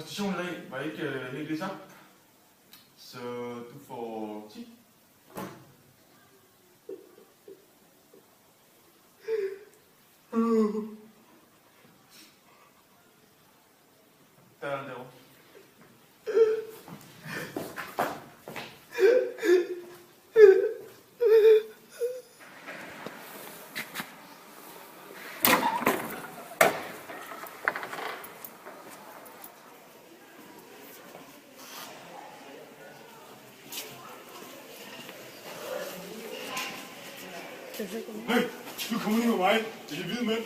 præstationen i dag var ikke helt det samme. Så du får 10. Der er den derovre. Hey, du kommer ud med mig. Det er de hvide mænd.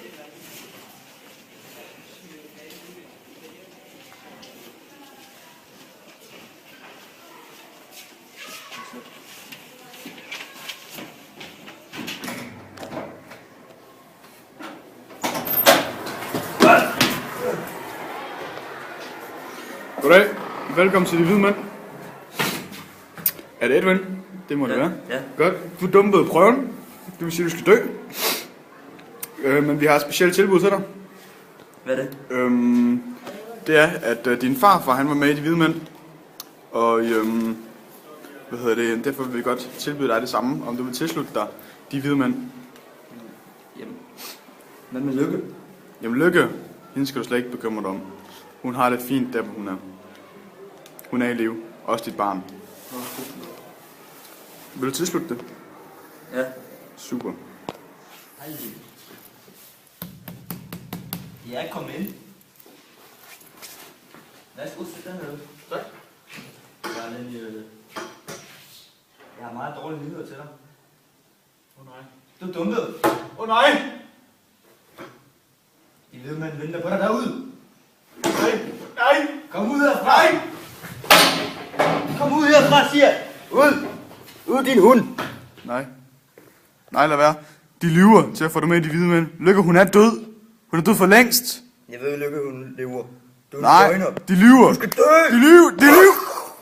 Goddag. Velkommen til de hvide mænd. Er det Edwin? Det må det være. Ja. Godt. Du dumpede prøven. Det vil sige, at du skal dø. Men vi har et specielt tilbud til dig. Hvad er det? Det er, at din farfar, han var med i de hvide mænd. Og derfor vil vi godt tilbyde dig det samme, om du vil tilslutte dig de hvide mænd. Jamen, hvad med Lykke? Jamen Lykke, hende skal du slet ikke bekymre dig om. Hun har det fint der, hvor hun er. Hun er i live. Også dit barn. Vil du tilslutte det? Ja. Super. Hej. Jeg er kommet ind. Værsgo, sæt dig ned. Tak. Jeg har meget dårlige nyheder til dig. Nej. Du er dumpet. Nej! De hvide mænd venter på dig derude. Nej! Kom ud herfra. Nej! Kom ud herfra, siger jeg. Ud! Ud, din hund! Nej, lad være. De lyver til at få dig med i de hvide mænd. Lykke, hun er død. Hun er død for længst. Jeg ved, Lykke, hun lever. Du er Nej, løgner. de lyver. Du skal dø! De lyver.